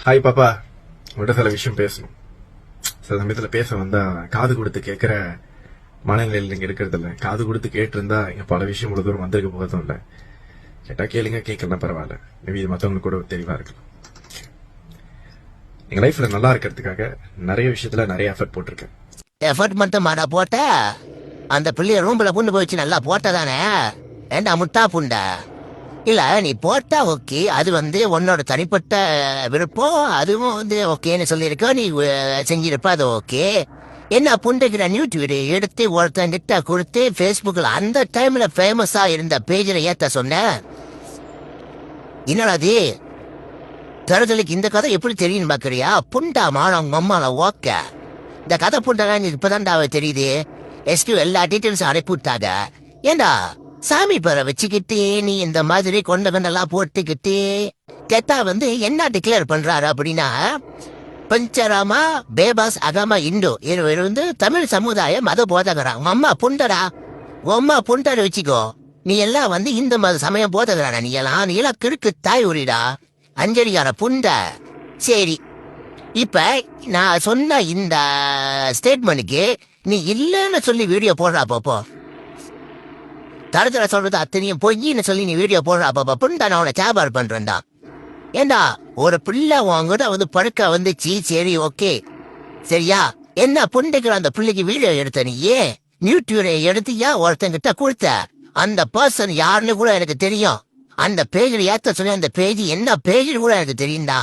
Hi பாப்பா, உங்கள்கிட்ட சில விஷயம் பேசணும். சில சமயத்தில் பேச வந்தா காது கொடுத்து கேட்குற மனநிலையில் நீங்க இருக்கிறது இல்லை. காது கொடுத்து கேட்டிருந்தா இங்க பல விஷயம் இவ்வளவு தூரம் வந்திருக்க போகிறதும் இல்லை. கேட்டா கேளுங்க, கேட்கலாம் பரவாயில்ல. மேபி இது மற்றவங்களுக்கு கூட தெளிவா இருக்கலாம். எங்க லைஃப்ல நல்லா இருக்கிறதுக்காக நிறைய விஷயத்துல நிறைய எஃபர்ட் போட்டிருக்கேன். எஃபர்ட் மட்டும் மாடா போட்ட அந்த பிள்ளைய ரூம்ல புண்டு போயிடுச்சு. நல்லா போட்டதானே ஏண்டா முட்டா புண்டா? இல்ல நீ போட்டா ஓகே, அது உன்னோட தனிப்பட்ட விருப்பம், அதுவும் ஓகேன்னு சொல்லியிருக்க, நீ செஞ்சிருப்ப, அது ஓகே. என்ன புண்டைக்கிற நியூட்வீடு எடுத்து ஒருத்தங்கிட்ட கொடுத்து ஃபேஸ்புக்கில் அந்த டைம்ல ஃபேமஸா இருந்த பேஜில் ஏத்த சொன்ன. என்னடாது தருதலுக்கு இந்த கதை எப்படி தெரியும் பாக்குறியா? புண்டா மானம் உங்க அம்மால ஓக்க. இந்த கதை புண்டா இப்பதான்டா தெரியுது. எஸ்கியூ எல்லா டீட்டெயில்ஸும் அனுப்பிவிட்டாங்க. ஏண்டா சாமி பேரை வச்சுக்கிட்டு நீ இந்த மாதிரி கொண்டெல்லாம் போட்டுக்கிட்டு கேட்டா என்ன டிக்ளேர் பண்றாரு அப்படின்னா, பஞ்சராமா பேபாஸ் அகமா இந்து இவர் தமிழ் சமுதாய மத போதகரா. உங்க அம்மா புண்டரா, உங்க அம்மா புண்டரை வச்சுக்கோ. நீ எல்லாம் இந்த மத சமயம் போதகராடா. நீ எல்லாம் கிறுக்கு தாய் உரிடா அஞ்சலியார புண்ட. சரி, இப்ப நான் சொன்ன இந்த ஸ்டேட்மெண்ட்டுக்கு நீ இல்லைன்னு சொல்லி வீடியோ போடுறா பாப்போ. தரத்துல சொல்றது அத்தனையும் பொய்ன்னு சொல்லி நீ வீடியோ போடுறா பாப்பா. புண்டா நான் உன்னை சாபார் பண்றேன்டா. ஏண்டா ஒரு பிள்ளை வாங்கிட்ட படுக்க வந்துச்சு, சரி ஓகே சரியா? என்ன புண்டைக்கிற அந்த பிள்ளைக்கு வீடியோ எடுத்த நீயே நியூட்யூரை எடுத்தியா ஒருத்தங்கிட்ட கொடுத்த? அந்த பர்சன் யாருன்னு கூட எனக்கு தெரியும். அந்த பேஜில் ஏத்த சொல்லி அந்த பேஜ் என்ன பேஜ் கூட எனக்கு தெரியும்டா.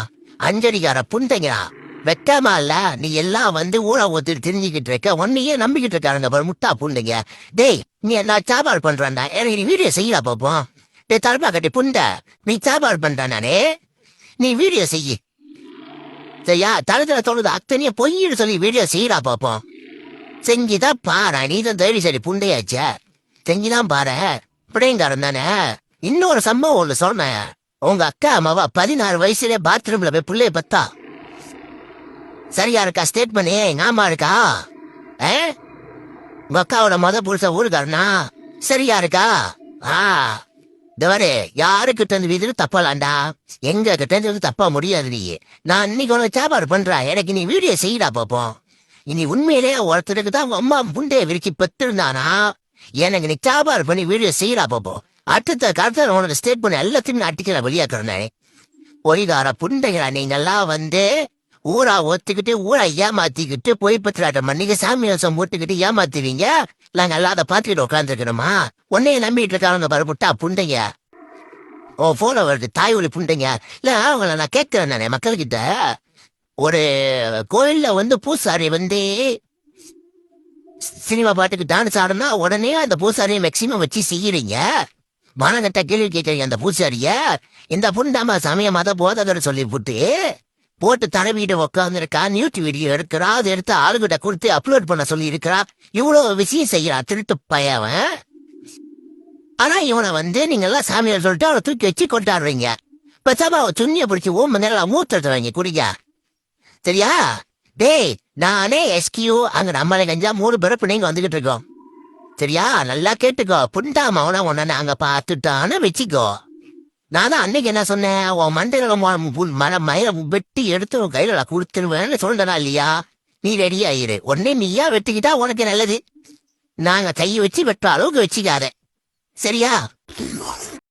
அஞ்சலிக்கார புண்டைங்களா வெக்கமா இல்ல? நீ எல்லாம் ஊழ ஒத்துட்டு தெரிஞ்சுக்கிட்டு இருக்க, ஒன்னையே நம்பிக்கிட்டு இருக்காருங்க முட்டா புண்டைங்க. டேய் நீ என்ன சாப்பாடு பண்றான்டா? எனக்கு நீ வீடியோ செய்யலா பாப்போம். டே தலப்பா கட்டி புண்டை, நீ சாப்பாடு பண்றான் நானே, நீ வீடியோ செய்ய சரியா? தளத்துல சொல்றது அத்தனையும் பொய்ன்னு சொல்லி வீடியோ செய்யலா பாப்போம். செஞ்சுதான் பாரு, நீ தான் தைரிய சரி புண்டையாச்ச. செஞ்சுதான் பாரு, பிள்ளைங்காரன் தானே. இன்னொரு சம்பவம் ஒண்ணு சொன்னேன். உங்க அக்கா அம்மாவா 16 வயசுல பாத்ரூம்ல போய் பிள்ளைய பத்தா. சரியா இருக்கா ஸ்டேட்மெண்ட்? எங்க அம்மா இருக்கா? உங்க அக்காவோட புருஷ ஊருக்காரனா? சரியா இருக்கா? யாருக்கிட்ட இருந்து வீடு தப்பாலாண்டா, எங்க கிட்ட இருந்து தப்பா முடியாது. நீ நான் இன்னைக்கு உனக்கு சாப்பாடு பண்றா, எனக்கு நீ வீடியோ செய்யடா பாப்போம். இனி உண்மையிலே ஒருத்தருக்கு தான் அம்மா புண்டைய விரிச்சு பத்திருந்தானா எனக்கு நீ சாப்பாடு பண்ணி வீடியோ செய்யடா பாப்போம். அடுத்த காலத்துல உனோட ஸ்டேட்மெண்ட் எல்லாத்தையும் அட்டிக்கிற வெளியாக்குறேன். ஒய்கார புண்டைகளா நீங்கெல்லாம் ஊரா ஒத்துக்கிட்டு ஊரா ஏமாத்திக்கிட்டு போய் பத்திராட்டம் பண்ணிக்க சாமி வசம் போட்டுக்கிட்டு ஏமாத்துவீங்க. நாங்க எல்லாம் அதை பார்த்துக்கிட்டு உட்காந்துருக்கணுமா? உன்னைய நம்பிட்டு இருக்காங்க பாரு முட்டா புண்டைங்க. ஓ போன வருது தாய் ஒளி புண்டைங்க. இல்ல அவங்கள நான் கேட்கிறேன் நானே மக்கள்கிட்ட. ஒரு கோயில்ல பூசாரி சினிமா பாட்டுக்கு டான்ஸ் ஆடுனா உடனே அந்த பூசாரியை மேக்சிமம் வச்சு செய்யறீங்க. மனகட்ட கேள்வி கேட்கறீங்க அந்த பூசாரிய. இந்த புண்டாம சமய மத போதகர் சொல்லி போட்டு தடவிட்டு உட்காந்துருக்கா, நியூட் வீடியோ எடுக்கிறா, அதை எடுத்து ஆளுகிட்ட கொடுத்து அப்லோட் பண்ண சொல்லி இருக்கிறா. இவ்வளவு விஷயம் செய்யறா திருட்டு பையவன். ஆனா இவனை நீங்க எல்லாம் சாமியார் சொல்லிட்டு அவனை தூக்கி வச்சு கொண்டாடுறீங்க. இப்ப சபா துணியை பிடிச்சி நேரம் மூத்தத்தை வாங்கி குடிங்க சரியா? டேய் நானே எஸ்கியூ அங்க நம்மளை கஞ்சா 3 பேரை பிள்ளைங்க வந்துகிட்டு இருக்கோம் சரியா? நல்லா கேட்டுக்கோ, புண்டாம அவனை உன்ன நாங்க பார்த்துட்டான்னு வச்சுக்கோ. நான் தான் அன்னைக்கு என்ன சொன்னேன், உன் மண்டையில மயில வெட்டி எடுத்து உன் கையில கொடுத்துருவேன்னு சொல்றா இல்லையா? நீ ரெடி ஆயிரு. உடனே நீயா வெட்டிக்கிட்டா உனக்கு நல்லது. நாங்க கையை வச்சு வெட்டுற அளவுக்கு வச்சுக்காத சரியா?